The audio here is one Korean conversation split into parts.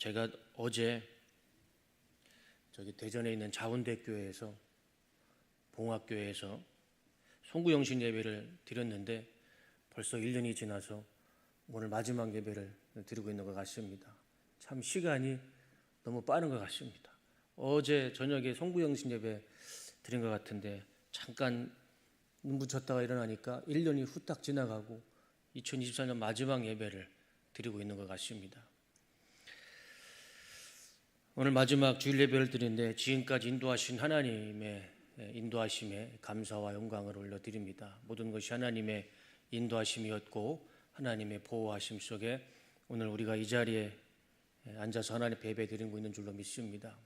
제가 어제 저기 대전에 있는 자운대교회에서 봉합교회에서 송구영신 예배를 드렸는데 벌써 1년이 지나서 오늘 마지막 예배를 드리고 있는 것 같습니다. 참 시간이 너무 빠른 것 같습니다. 어제 저녁에 송구영신 예배 드린 것 같은데 잠깐 눈 붙였다가 일어나니까 1년이 후딱 지나가고 2024년 마지막 예배를 드리고 있는 것 같습니다. 오늘 마지막 주일 예배를 드리는데 지금까지 인도하신 하나님의 인도하심에 감사와 영광을 올려드립니다. 모든 것이 하나님의 인도하심이었고 하나님의 보호하심 속에 오늘 우리가 이 자리에 앉아서 하나님 예배 드리고 있는 줄로 믿습니다.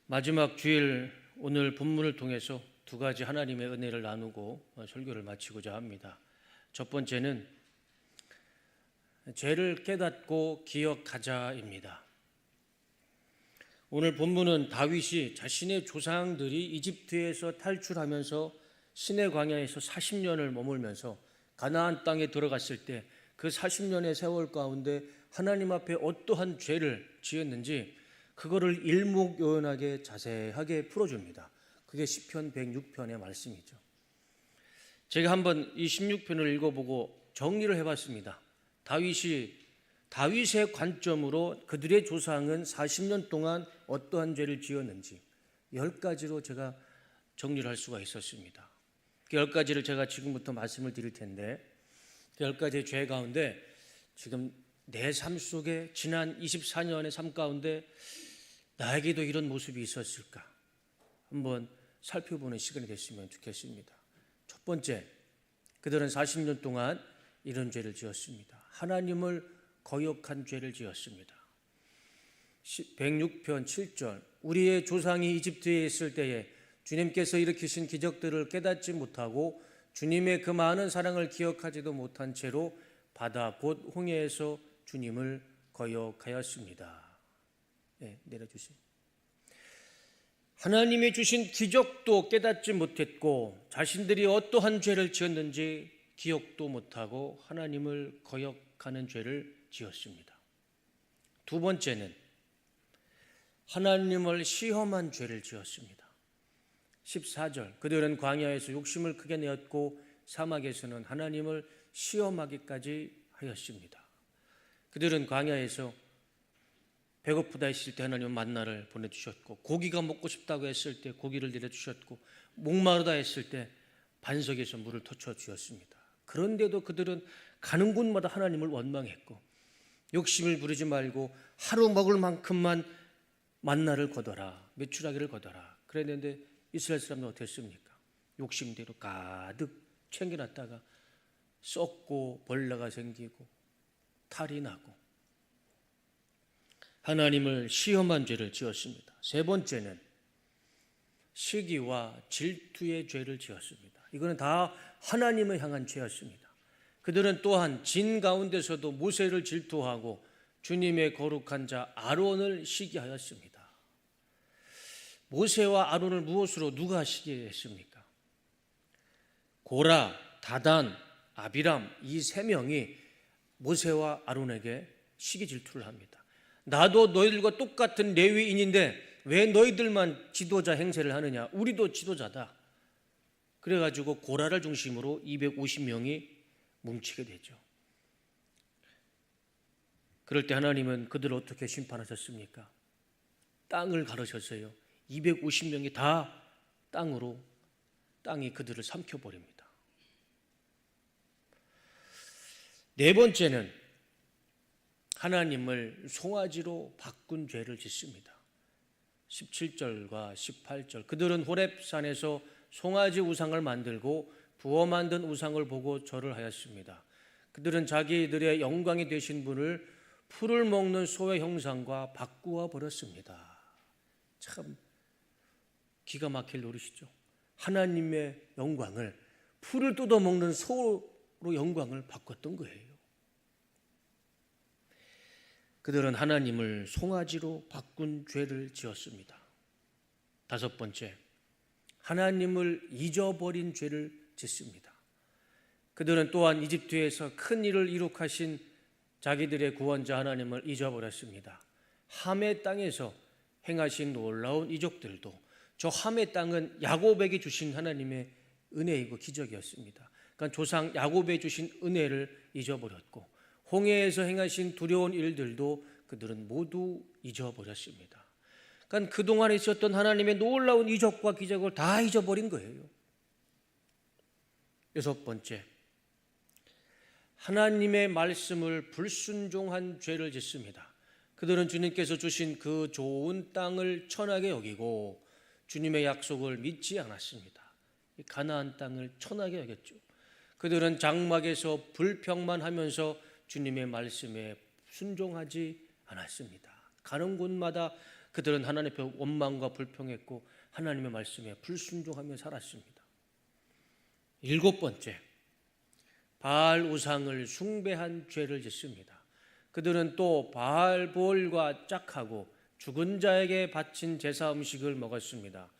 마지막 주일 오늘 본문을 통해서 두 가지 하나님의 은혜를 나누고 설교를 마치고자 합니다. 첫 번째는 죄를 깨닫고 기억하자입니다. 오늘 본문은 다윗이 자신의 조상들이 이집트에서 탈출하면서 시내 광야에서 40년을 머물면서 가나안 땅에 들어갔을 때 그 40년의 세월 가운데 하나님 앞에 어떠한 죄를 지었는지 그거를 일목요연하게 자세하게 풀어줍니다. 그게 시편 106편의 말씀이죠. 제가 한번 이 16편을 읽어보고 정리를 해봤습니다. 다윗의 관점으로 그들의 조상은 40년 동안 어떠한 죄를 지었는지 10가지로 제가 정리를 할 수가 있었습니다. 그 10가지를 제가 지금부터 말씀을 드릴 텐데 그 10가지의 죄 가운데 지금 내 삶 속에 지난 24년의 삶 가운데 나에게도 이런 모습이 있었을까 한번 살펴보는 시간이 됐으면 좋겠습니다. 첫 번째, 그들은 40년 동안 이런 죄를 지었습니다. 하나님을 거역한 죄를 지었습니다. 106편 7절 우리의 조상이 이집트에 있을 때에 주님께서 일으키신 기적들을 깨닫지 못하고 주님의 그 많은 사랑을 기억하지도 못한 채로 바다 곧 홍해에서 주님을 거역하였습니다. 네, 내려주세요. 하나님이 주신 기적도 깨닫지 못했고 자신들이 어떠한 죄를 지었는지 기억도 못하고 하나님을 거역하는 죄를 지었습니다. 두 번째는 하나님을 시험한 죄를 지었습니다. 14절 그들은 광야에서 욕심을 크게 내었고 사막에서는 하나님을 시험하기까지 하였습니다. 그들은 광야에서 배고프다 했을 때 하나님은 만나를 보내주셨고 고기가 먹고 싶다고 했을 때 고기를 내려주셨고 목마르다 했을 때 반석에서 물을 터쳐주었습니다. 그런데도 그들은 가는 곳마다 하나님을 원망했고 욕심을 부리지 말고 하루 먹을 만큼만 만나를 거둬라, 메추라기를 거둬라 그랬는데 이스라엘 사람들은 어땠습니까? 욕심대로 가득 챙겨놨다가 썩고 벌레가 생기고 탈이 나고 하나님을 시험한 죄를 지었습니다. 세 번째는 시기와 질투의 죄를 지었습니다. 이거는 다 하나님을 향한 죄였습니다. 그들은 또한 진 가운데서도 모세를 질투하고 주님의 거룩한 자 아론을 시기하였습니다. 모세와 아론을 무엇으로 누가 시기했습니까? 고라, 다단, 아비람 이 세 명이 모세와 아론에게 시기 질투를 합니다. 나도 너희들과 똑같은 레위인인데 왜 너희들만 지도자 행세를 하느냐? 우리도 지도자다. 그래가지고 고라를 중심으로 250명이 뭉치게 되죠. 그럴 때 하나님은 그들을 어떻게 심판하셨습니까? 땅을 가르셨어요. 250명이 다 땅이 그들을 삼켜버립니다. 네 번째는 하나님을 송아지로 바꾼 죄를 짓습니다. 17절과 18절 그들은 호렙산에서 송아지 우상을 만들고 부어 만든 우상을 보고 절을 하였습니다. 그들은 자기들의 영광이 되신 분을 풀을 먹는 소의 형상과 바꾸어 버렸습니다. 참 기가 막힐 노릇이죠. 하나님의 영광을 풀을 뜯어먹는 소로 영광을 바꿨던 거예요. 그들은 하나님을 송아지로 바꾼 죄를 지었습니다. 다섯 번째, 하나님을 잊어버린 죄를 짓습니다. 그들은 또한 이집트에서 큰 일을 이룩하신 자기들의 구원자 하나님을 잊어버렸습니다. 함의 땅에서 행하신 놀라운 이적들도 저 함의 땅은 야곱에게 주신 하나님의 은혜이고 기적이었습니다. 그러니까 조상 야곱에 주신 은혜를 잊어버렸고 홍해에서 행하신 두려운 일들도 그들은 모두 잊어버렸습니다. 그러니까 그동안 있었던 하나님의 놀라운 이적과 기적을 다 잊어버린 거예요. 여섯 번째, 하나님의 말씀을 불순종한 죄를 짓습니다. 그들은 주님께서 주신 그 좋은 땅을 천하게 여기고 주님의 약속을 믿지 않았습니다. 가나안 땅을 천하게 여겼죠. 그들은 장막에서 불평만 하면서 주님의 말씀에 순종하지 않았습니다. 가는 곳마다 그들은 하나님 앞에 원망과 불평했고 하나님의 말씀에 불순종하며 살았습니다. 일곱 번째, 바알 우상을 숭배한 죄를 짓습니다. 그들은 또 바알볼과 짝하고 죽은 자에게 바친 제사 음식을 먹었습니다.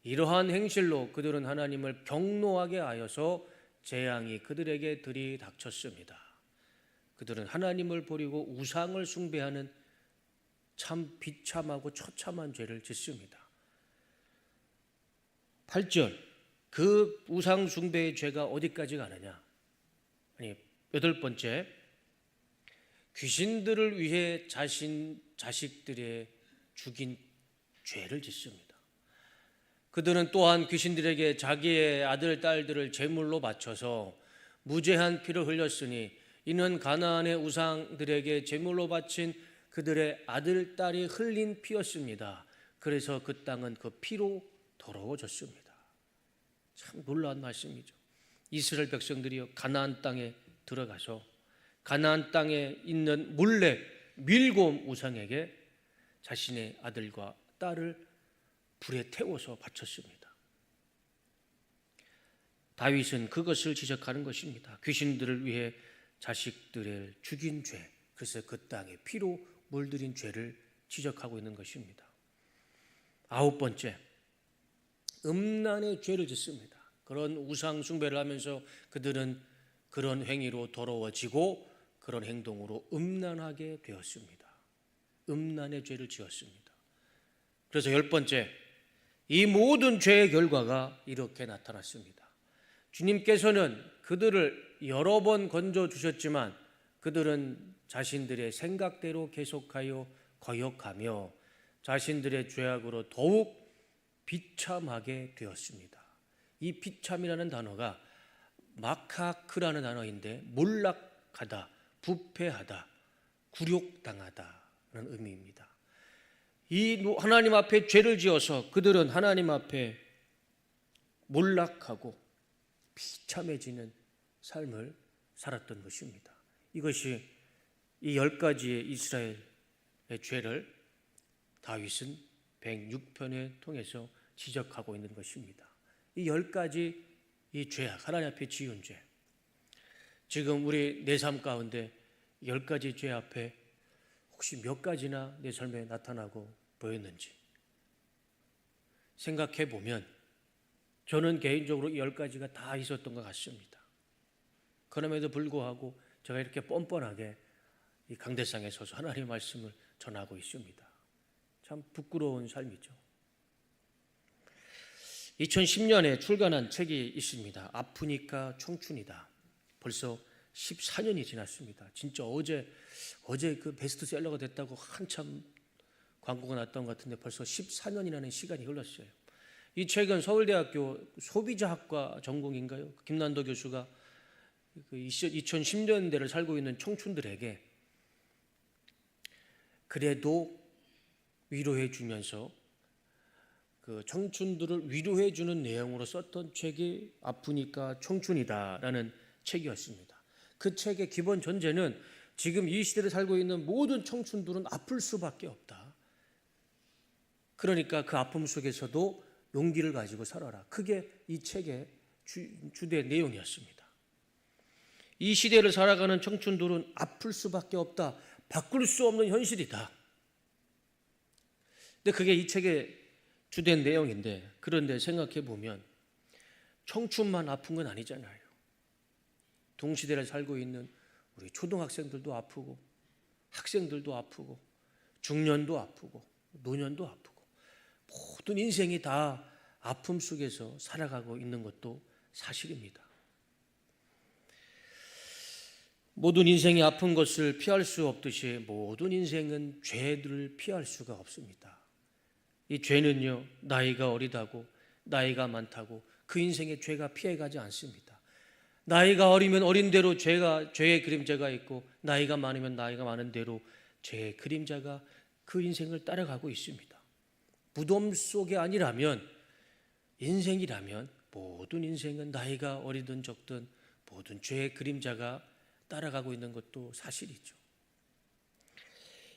이러한 행실로 그들은 하나님을 경노하게 하여서 재앙이 그들에게 들이닥쳤습니다. 그들은 하나님을 버리고 우상을 숭배하는 참 비참하고 처참한 죄를 짓습니다. 8절, 그 우상 숭배의 죄가 어디까지 가느냐? 여덟 번째, 귀신들을 위해 자식들의 죽인 죄를 짓습니다. 그들은 또한 귀신들에게 자기의 아들, 딸들을 제물로 바쳐서 무죄한 피를 흘렸으니 이는 가나안의 우상들에게 제물로 바친 그들의 아들, 딸이 흘린 피였습니다. 그래서 그 땅은 그 피로 더러워졌습니다. 참 놀라운 말씀이죠. 이스라엘 백성들이 가나안 땅에 들어가서 가나안 땅에 있는 몰렉 밀곰 우상에게 자신의 아들과 딸을 불에 태워서 바쳤습니다. 다윗은 그것을 지적하는 것입니다. 귀신들을 위해 자식들을 죽인 죄, 그래서 그 땅에 피로 물들인 죄를 지적하고 있는 것입니다. 아홉 번째, 음란의 죄를 짓습니다. 그런 우상 숭배를 하면서 그들은 그런 행위로 더러워지고 그런 행동으로 음란하게 되었습니다. 음란의 죄를 지었습니다. 그래서 열 번째, 이 모든 죄의 결과가 이렇게 나타났습니다. 주님께서는 그들을 여러 번 건져 주셨지만 그들은 자신들의 생각대로 계속하여 거역하며 자신들의 죄악으로 더욱 비참하게 되었습니다. 이 비참이라는 단어가 마카크라는 단어인데 몰락하다, 부패하다, 굴욕당하다는 의미입니다. 이 하나님 앞에 죄를 지어서 그들은 하나님 앞에 몰락하고 비참해지는 삶을 살았던 것입니다. 이것이 이 10가지의 이스라엘의 죄를 다윗은 106편에 통해서 지적하고 있는 것입니다. 이 10가지 이 죄악, 하나님 앞에 지은 죄. 지금 우리 내 삶 가운데 10가지 죄 앞에 혹시 몇 가지나 내 삶에 나타나고 보였는지 생각해 보면 저는 개인적으로 이 10가지가 다 있었던 것 같습니다. 그럼에도 불구하고 제가 이렇게 뻔뻔하게 이 강대상에 서서 하나님의 말씀을 전하고 있습니다. 참 부끄러운 삶이죠. 2010년에 출간한 책이 있습니다. 아프니까 청춘이다. 벌써 14년이 지났습니다. 진짜 어제 그 베스트셀러가 됐다고 한참 광고가 났던 것 같은데 벌써 14년이라는 시간이 흘렀어요. 이 책은 서울대학교 소비자학과 전공인가요? 김난도 교수가 2010년대를 살고 있는 청춘들에게 그래도 위로해 주면서 그 청춘들을 위로해 주는 내용으로 썼던 책이 아프니까 청춘이다라는 책이었습니다. 그 책의 기본 전제는 지금 이 시대를 살고 있는 모든 청춘들은 아플 수밖에 없다. 그러니까 그 아픔 속에서도 용기를 가지고 살아라. 그게 이 책의 주된 내용이었습니다. 이 시대를 살아가는 청춘들은 아플 수밖에 없다. 바꿀 수 없는 현실이다. 근데 그게 이 책의 주된 내용인데 그런데 생각해 보면 청춘만 아픈 건 아니잖아요. 동시대를 살고 있는 우리 초등학생들도 아프고 학생들도 아프고 중년도 아프고 노년도 아프고 모든 인생이 다 아픔 속에서 살아가고 있는 것도 사실입니다. 모든 인생이 아픈 것을 피할 수 없듯이 모든 인생은 죄들을 피할 수가 없습니다. 이 죄는요, 나이가 어리다고 나이가 많다고 그 인생의 죄가 피해가지 않습니다. 나이가 어리면 어린 대로 죄의 그림자가 있고 나이가 많으면 나이가 많은 대로 죄의 그림자가 그 인생을 따라가고 있습니다. 무덤 속이 아니라면, 인생이라면 모든 인생은 나이가 어리든 적든 모든 죄의 그림자가 따라가고 있는 것도 사실이죠.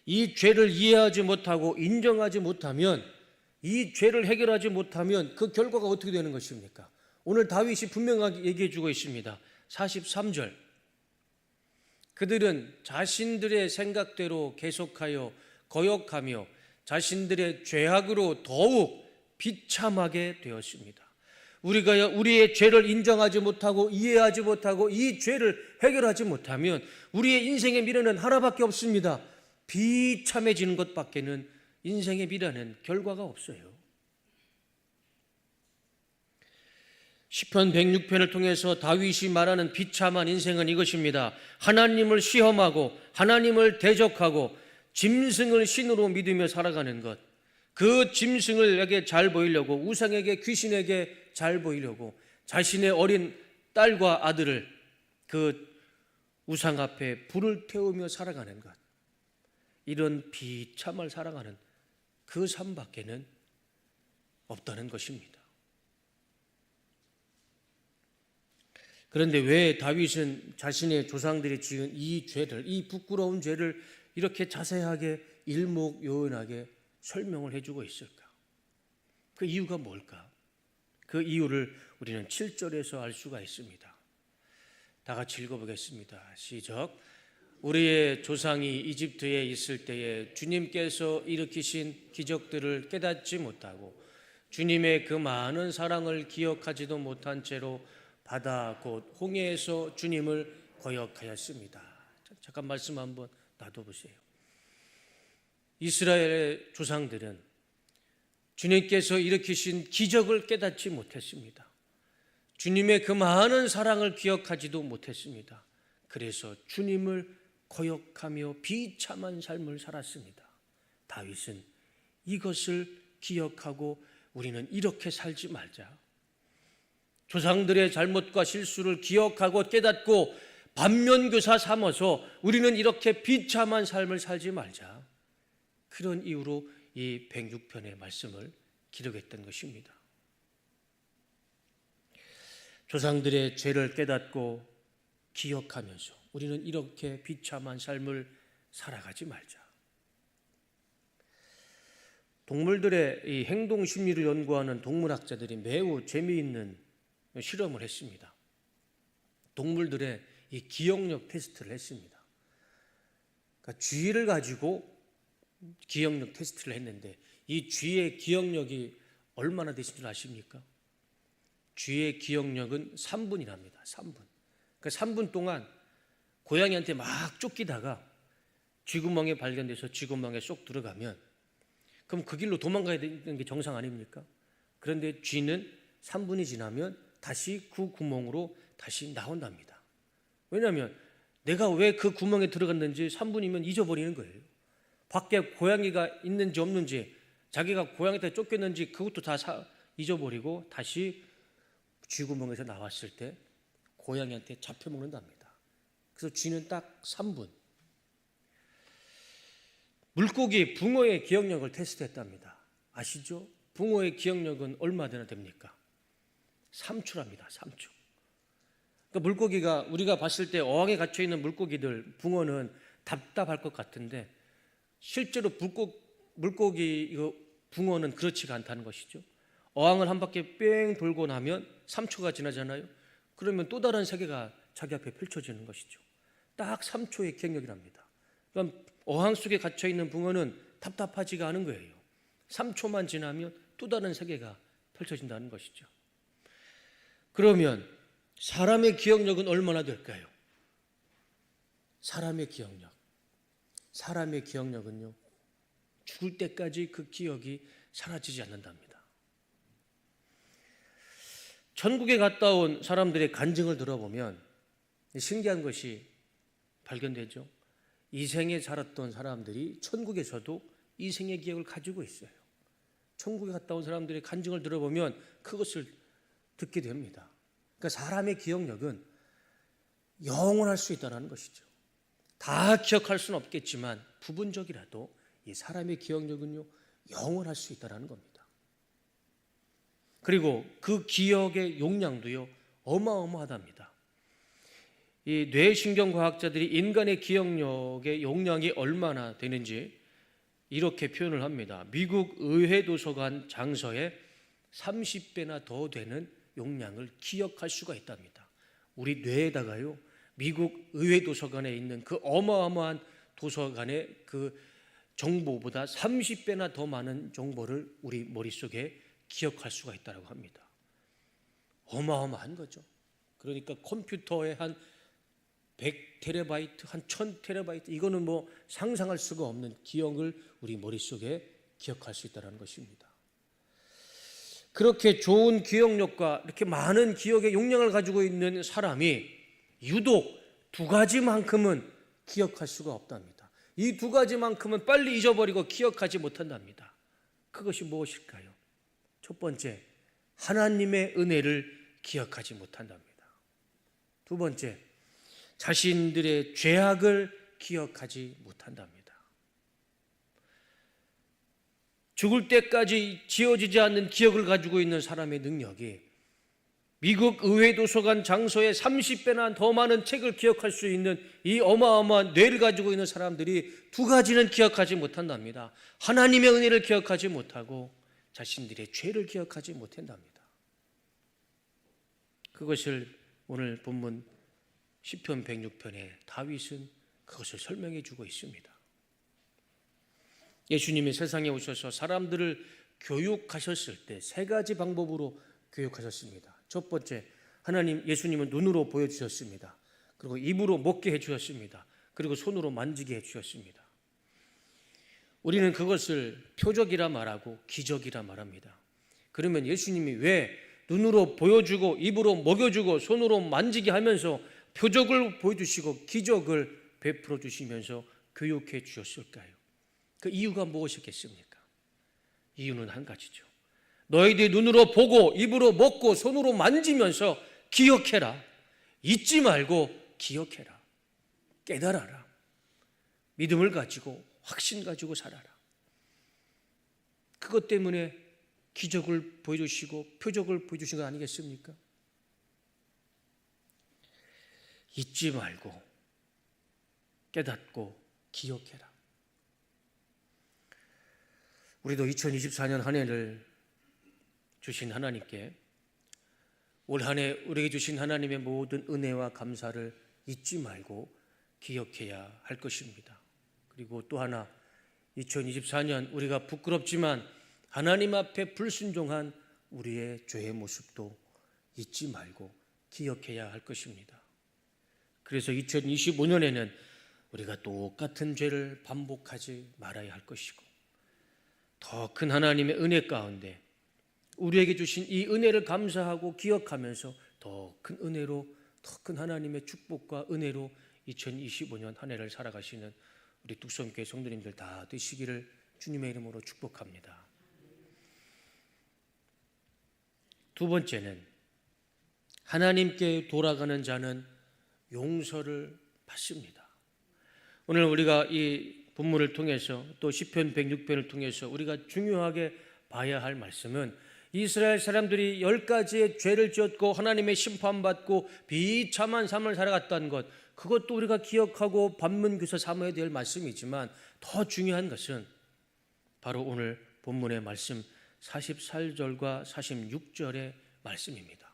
이 죄를 이해하지 못하고 인정하지 못하면, 이 죄를 해결하지 못하면 그 결과가 어떻게 되는 것입니까? 오늘 다윗이 분명하게 얘기해 주고 있습니다. 43절, 그들은 자신들의 생각대로 계속하여 거역하며 자신들의 죄악으로 더욱 비참하게 되었습니다. 우리가 우리의 죄를 인정하지 못하고 이해하지 못하고 이 죄를 해결하지 못하면 우리의 인생의 미래는 하나밖에 없습니다. 비참해지는 것밖에는 인생의 미래는 결과가 없어요. 시편 106편을 통해서 다윗이 말하는 비참한 인생은 이것입니다. 하나님을 시험하고 하나님을 대적하고 짐승을 신으로 믿으며 살아가는 것, 그 짐승에게 잘 보이려고, 우상에게, 귀신에게 잘 보이려고 자신의 어린 딸과 아들을 그 우상 앞에 불을 태우며 살아가는 것, 이런 비참을 살아가는 그 삶밖에는 없다는 것입니다. 그런데 왜 다윗은 자신의 조상들이 지은 이 죄를, 이 부끄러운 죄를 이렇게 자세하게 일목요연하게 설명을 해주고 있을까? 그 이유가 뭘까? 그 이유를 우리는 7절에서 알 수가 있습니다. 다 같이 읽어보겠습니다. 시작. 우리의 조상이 이집트에 있을 때에 주님께서 일으키신 기적들을 깨닫지 못하고 주님의 그 많은 사랑을 기억하지도 못한 채로 바다 곧 홍해에서 주님을 거역하였습니다. 잠깐 말씀 한번 놔둬보세요. 이스라엘의 조상들은 주님께서 일으키신 기적을 깨닫지 못했습니다. 주님의 그 많은 사랑을 기억하지도 못했습니다. 그래서 주님을 거역하며 비참한 삶을 살았습니다. 다윗은 이것을 기억하고 우리는 이렇게 살지 말자, 조상들의 잘못과 실수를 기억하고 깨닫고 반면교사 삼아서 우리는 이렇게 비참한 삶을 살지 말자, 그런 이유로 이 106편의 말씀을 기록했던 것입니다. 조상들의 죄를 깨닫고 기억하면서 우리는 이렇게 비참한 삶을 살아가지 말자. 동물들의 이 행동 심리를 연구하는 동물학자들이 매우 재미있는 실험을 했습니다. 동물들의 이 기억력 테스트를 했습니다. 그러니까 쥐를 가지고 기억력 테스트를 했는데 이 쥐의 기억력이 얼마나 되신 줄 아십니까? 쥐의 기억력은 3분이랍니다. 3분. 그러니까 3분 동안 고양이한테 막 쫓기다가 쥐구멍에 발견돼서 쥐구멍에 쏙 들어가면 그럼 그 길로 도망가야 되는 게 정상 아닙니까? 그런데 쥐는 3분이 지나면 다시 그 구멍으로 다시 나온답니다. 왜냐하면 내가 왜 그 구멍에 들어갔는지 3분이면 잊어버리는 거예요. 밖에 고양이가 있는지 없는지, 자기가 고양이한테 쫓겼는지 그것도 다 잊어버리고 다시 쥐구멍에서 나왔을 때 고양이한테 잡혀먹는답니다. 그래서 쥐는 딱 3분. 물고기 붕어의 기억력을 테스트했답니다. 아시죠? 붕어의 기억력은 얼마나 됩니까? 3초랍니다. 3초. 그러니까 물고기가, 우리가 봤을 때 어항에 갇혀있는 물고기들, 붕어는 답답할 것 같은데 실제로 물고기 붕어는 그렇지가 않다는 것이죠. 어항을 한 바퀴 뺑 돌고 나면 3초가 지나잖아요. 그러면 또 다른 세계가 자기 앞에 펼쳐지는 것이죠. 딱 3초의 기억력이랍니다. 그럼 어항 속에 갇혀있는 붕어는 답답하지가 않은 거예요. 3초만 지나면 또 다른 세계가 펼쳐진다는 것이죠. 그러면 사람의 기억력은 얼마나 될까요? 사람의 기억력은요, 죽을 때까지 그 기억이 사라지지 않는답니다. 천국에 갔다 온 사람들의 간증을 들어보면 신기한 것이 발견되죠. 이 생에 살았던 사람들이 천국에서도 이 생의 기억을 가지고 있어요. 천국에 갔다 온 사람들의 간증을 들어보면 그것을 듣게 됩니다. 그러니까 사람의 기억력은 영원할 수 있다는 것이죠. 다 기억할 수는 없겠지만 부분적이라도 이 사람의 기억력은요, 영원할 수 있다는 겁니다. 그리고 그 기억의 용량도요, 어마어마하답니다. 이 뇌신경과학자들이 인간의 기억력의 용량이 얼마나 되는지 이렇게 표현을 합니다. 미국 의회도서관 장서에 30배나 더 되는 용량을 기억할 수가 있답니다. 우리 뇌에다가요, 미국 의회도서관에 있는 그 어마어마한 도서관의 그 정보보다 30배나 더 많은 정보를 우리 머릿속에 기억할 수가 있다고 합니다. 어마어마한 거죠. 그러니까 컴퓨터에 한 100테라바이트, 한 1000테라바이트, 이거는 뭐 상상할 수가 없는 기억을 우리 머릿속에 기억할 수 있다는 것입니다. 그렇게 좋은 기억력과 이렇게 많은 기억의 용량을 가지고 있는 사람이 유독 두 가지만큼은 기억할 수가 없답니다. 이 두 가지만큼은 빨리 잊어버리고 기억하지 못한답니다. 그것이 무엇일까요? 첫 번째, 하나님의 은혜를 기억하지 못한답니다. 두 번째, 자신들의 죄악을 기억하지 못한답니다. 죽을 때까지 지워지지 않는 기억을 가지고 있는 사람의 능력이 미국 의회도서관 장소에 30배나 더 많은 책을 기억할 수 있는 이 어마어마한 뇌를 가지고 있는 사람들이 두 가지는 기억하지 못한답니다. 하나님의 은혜를 기억하지 못하고 자신들의 죄를 기억하지 못한답니다. 그것을 오늘 본문 시편 106편에 다윗은 그것을 설명해 주고 있습니다. 예수님이 세상에 오셔서 사람들을 교육하셨을 때 세 가지 방법으로 교육하셨습니다. 첫 번째, 예수님은 눈으로 보여주셨습니다. 그리고 입으로 먹게 해주셨습니다. 그리고 손으로 만지게 해주셨습니다. 우리는 그것을 표적이라 말하고 기적이라 말합니다. 그러면 예수님이 왜 눈으로 보여주고 입으로 먹여주고 손으로 만지게 하면서 표적을 보여주시고 기적을 베풀어 주시면서 교육해 주셨을까요? 그 이유가 무엇이겠습니까? 이유는 한 가지죠. 너희들이 눈으로 보고 입으로 먹고 손으로 만지면서 기억해라. 잊지 말고 기억해라. 깨달아라. 믿음을 가지고 확신 가지고 살아라. 그것 때문에 기적을 보여주시고 표적을 보여주신 거 아니겠습니까? 잊지 말고 깨닫고 기억해라. 우리도 2024년 한 해를 주신 하나님께 올 한 해 우리에게 주신 하나님의 모든 은혜와 감사를 잊지 말고 기억해야 할 것입니다. 그리고 또 하나, 2024년 우리가 부끄럽지만 하나님 앞에 불순종한 우리의 죄의 모습도 잊지 말고 기억해야 할 것입니다. 그래서 2025년에는 우리가 똑같은 죄를 반복하지 말아야 할 것이고 더 큰 하나님의 은혜 가운데 우리에게 주신 이 은혜를 감사하고 기억하면서 더 큰 은혜로, 더 큰 하나님의 축복과 은혜로 2025년 한 해를 살아가시는 우리 뚝섬교회 성도님들 다 되시기를 주님의 이름으로 축복합니다. 두 번째는 하나님께 돌아가는 자는 용서를 받습니다. 오늘 우리가 이 본문을 통해서 또 시편 106편을 통해서 우리가 중요하게 봐야 할 말씀은 이스라엘 사람들이 10가지의 죄를 지었고 하나님의 심판받고 비참한 삶을 살아갔다는 것, 그것도 우리가 기억하고 반문교사 삼아야 될 말씀이지만 더 중요한 것은 바로 오늘 본문의 말씀 44절과 46절의 말씀입니다.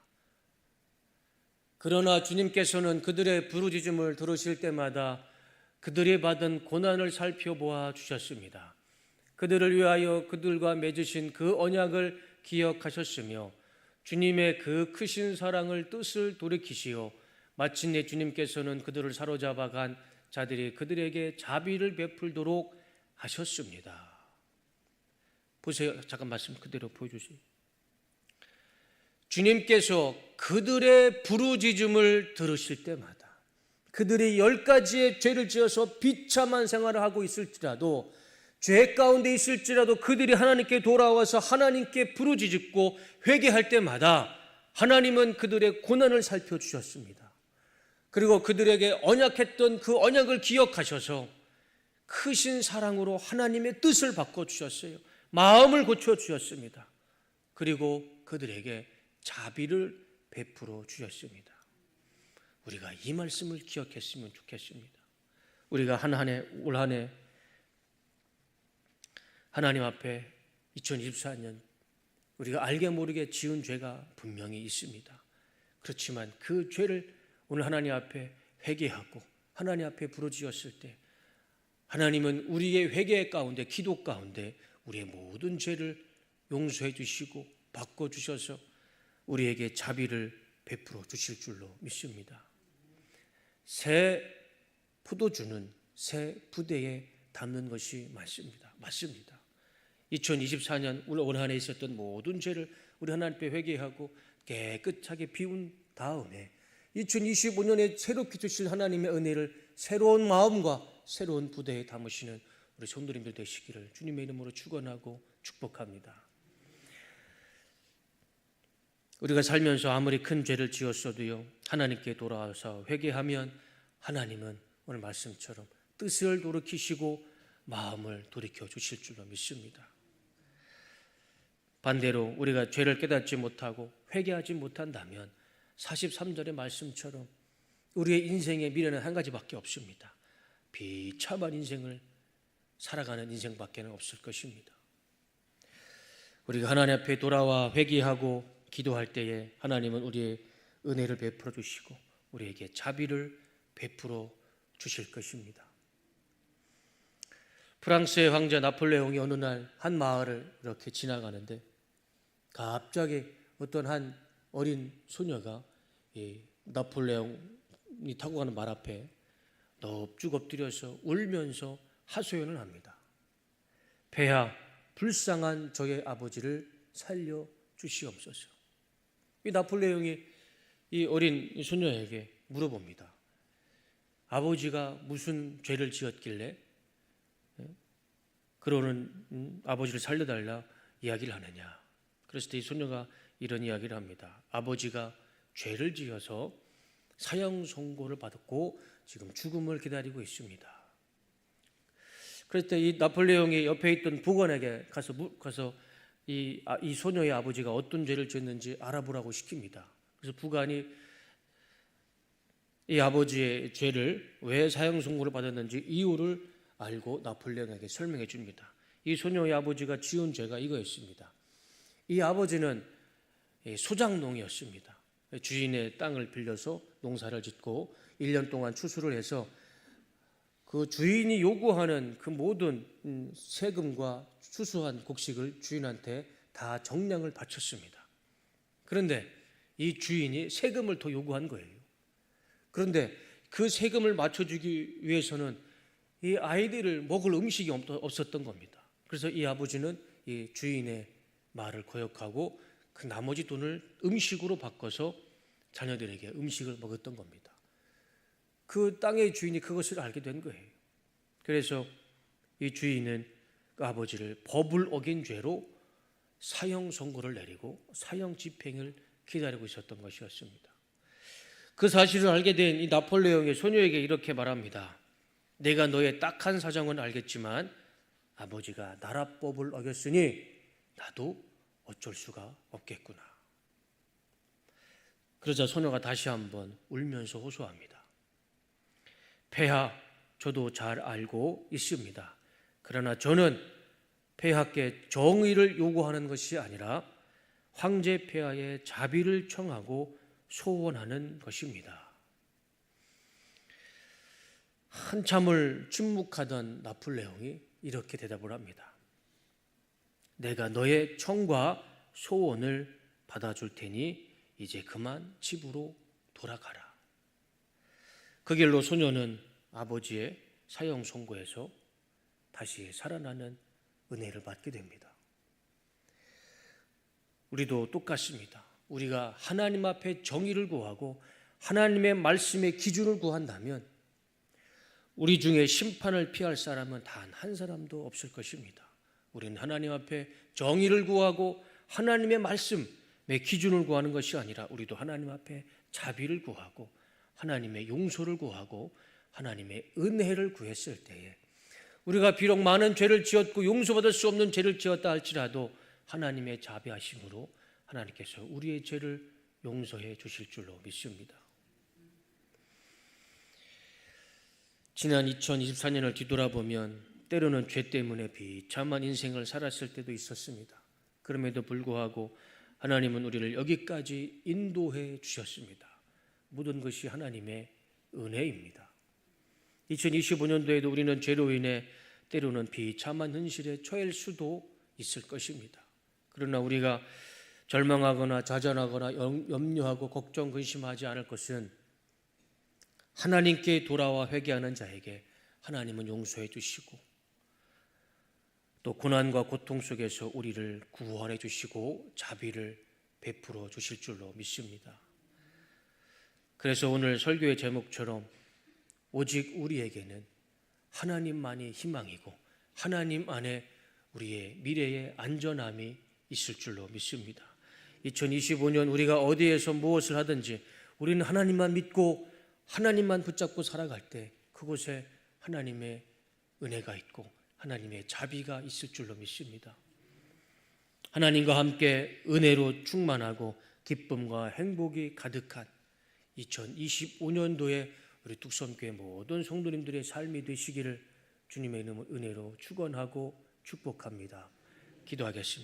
그러나 주님께서는 그들의 부르짖음을 들으실 때마다 그들이 받은 고난을 살펴보아 주셨습니다. 그들을 위하여 그들과 맺으신 그 언약을 기억하셨으며 주님의 그 크신 사랑을 뜻을 돌이키시어 마침내 주님께서는 그들을 사로잡아 간 자들이 그들에게 자비를 베풀도록 하셨습니다. 보세요. 잠깐 말씀 그대로 보여주세요. 주님께서 그들의 부르짖음을 들으실 때마다 그들이 10가지의 죄를 지어서 비참한 생활을 하고 있을지라도, 죄 가운데 있을지라도 그들이 하나님께 돌아와서 하나님께 부르짖고 회개할 때마다 하나님은 그들의 고난을 살펴주셨습니다. 그리고 그들에게 언약했던 그 언약을 기억하셔서 크신 사랑으로 하나님의 뜻을 바꿔주셨어요. 마음을 고쳐주셨습니다. 그리고 그들에게 자비를 베풀어 주셨습니다. 우리가 이 말씀을 기억했으면 좋겠습니다. 우리가 올 한 해 하나님 앞에 2024년 우리가 알게 모르게 지은 죄가 분명히 있습니다. 그렇지만 그 죄를 오늘 하나님 앞에 회개하고 하나님 앞에 부르짖었을 때 하나님은 우리의 회개 가운데, 기도 가운데 우리의 모든 죄를 용서해 주시고 바꿔주셔서 우리에게 자비를 베풀어 주실 줄로 믿습니다. 새 포도주는 새 부대에 담는 것이 맞습니다. 2024년 올 한 해 있었던 모든 죄를 우리 하나님 앞에 회개하고 깨끗하게 비운 다음에 2025년에 새롭게 주실 하나님의 은혜를 새로운 마음과 새로운 부대에 담으시는 우리 성도님들 되시기를 주님의 이름으로 축원하고 축복합니다. 우리가 살면서 아무리 큰 죄를 지었어도요, 하나님께 돌아와서 회개하면 하나님은 오늘 말씀처럼 뜻을 돌이키시고 마음을 돌이켜 주실 줄로 믿습니다. 반대로 우리가 죄를 깨닫지 못하고 회개하지 못한다면 43절의 말씀처럼 우리의 인생의 미래는 한 가지밖에 없습니다. 비참한 인생을 살아가는 인생밖에 없을 것입니다. 우리가 하나님 앞에 돌아와 회개하고 기도할 때에 하나님은 우리의 은혜를 베풀어 주시고 우리에게 자비를 베풀어 주실 것입니다. 프랑스의 황제 나폴레옹이 어느 날 한 마을을 이렇게 지나가는데 갑자기 어떤 한 어린 소녀가 이 나폴레옹이 타고 가는 말 앞에 넙죽 엎드려서 울면서 하소연을 합니다. 폐하, 불쌍한 저의 아버지를 살려 주시옵소서. 이 나폴레옹이 이 어린 소녀에게 물어봅니다. 아버지가 무슨 죄를 지었길래 그러는 아버지를 살려달라 이야기를 하느냐. 그랬을 때 이 소녀가 이런 이야기를 합니다. 아버지가 죄를 지어서 사형 선고를 받았고 지금 죽음을 기다리고 있습니다. 그럴 때 이 나폴레옹이 옆에 있던 부관에게 가서 이 소녀의 아버지가 어떤 죄를 지었는지 알아보라고 시킵니다. 그래서 부관이 이 아버지의 죄를 왜 사형 선고를 받았는지 이유를 알고 나폴레옹에게 설명해 줍니다. 이 소녀의 아버지가 지은 죄가 이거였습니다. 이 아버지는 소작농이었습니다. 주인의 땅을 빌려서 농사를 짓고 1년 동안 추수를 해서 그 주인이 요구하는 그 모든 세금과 추수한 곡식을 주인한테 다 정량을 바쳤습니다. 그런데 이 주인이 세금을 더 요구한 거예요. 그런데 그 세금을 맞춰주기 위해서는 이 아이들을 먹을 음식이 없었던 겁니다. 그래서 이 아버지는 이 주인의 말을 거역하고 그 나머지 돈을 음식으로 바꿔서 자녀들에게 음식을 먹였던 겁니다. 그 땅의 주인이 그것을 알게 된 거예요. 그래서 이 주인은 그 아버지를 법을 어긴 죄로 사형 선고를 내리고 사형 집행을 기다리고 있었던 것이었습니다. 그 사실을 알게 된 이 나폴레옹이 소녀에게 이렇게 말합니다. 내가 너의 딱한 사정은 알겠지만 아버지가 나라법을 어겼으니 나도 어쩔 수가 없겠구나. 그러자 소녀가 다시 한번 울면서 호소합니다. 폐하, 저도 잘 알고 있습니다. 그러나 저는 폐하께 정의를 요구하는 것이 아니라 황제 폐하의 자비를 청하고 소원하는 것입니다. 한참을 침묵하던 나폴레옹이 이렇게 대답을 합니다. 내가 너의 청과 소원을 받아줄 테니 이제 그만 집으로 돌아가라. 그 길로 소녀는 아버지의 사형 선고에서 다시 살아나는 은혜를 받게 됩니다. 우리도 똑같습니다. 우리가 하나님 앞에 정의를 구하고 하나님의 말씀의 기준을 구한다면 우리 중에 심판을 피할 사람은 단 한 사람도 없을 것입니다. 우리는 하나님 앞에 정의를 구하고 하나님의 말씀의 기준을 구하는 것이 아니라 우리도 하나님 앞에 자비를 구하고 하나님의 용서를 구하고 하나님의 은혜를 구했을 때에 우리가 비록 많은 죄를 지었고 용서받을 수 없는 죄를 지었다 할지라도 하나님의 자비하심으로 하나님께서 우리의 죄를 용서해 주실 줄로 믿습니다. 지난 2024년을 뒤돌아보면 때로는 죄 때문에 비참한 인생을 살았을 때도 있었습니다. 그럼에도 불구하고 하나님은 우리를 여기까지 인도해 주셨습니다. 모든 것이 하나님의 은혜입니다. 2025년도에도 우리는 죄로 인해 때로는 비참한 현실에 처할 수도 있을 것입니다. 그러나 우리가 절망하거나 좌절하거나 염려하고 걱정, 근심하지 않을 것은 하나님께 돌아와 회개하는 자에게 하나님은 용서해 주시고 또 고난과 고통 속에서 우리를 구원해 주시고 자비를 베풀어 주실 줄로 믿습니다. 그래서 오늘 설교의 제목처럼 오직 우리에게는 하나님만이 희망이고 하나님 안에 우리의 미래의 안전함이 있을 줄로 믿습니다. 2025년 우리가 어디에서 무엇을 하든지 우리는 하나님만 믿고 하나님만 붙잡고 살아갈 때 그곳에 하나님의 은혜가 있고 하나님의 자비가 있을 줄로 믿습니다. 하나님과 함께 은혜로 충만하고 기쁨과 행복이 가득한 2025년도에 우리 뚝섬교회 모든 성도님들의 삶이 되시기를 주님의 은혜로 축원하고 축복합니다. 기도하겠습니다.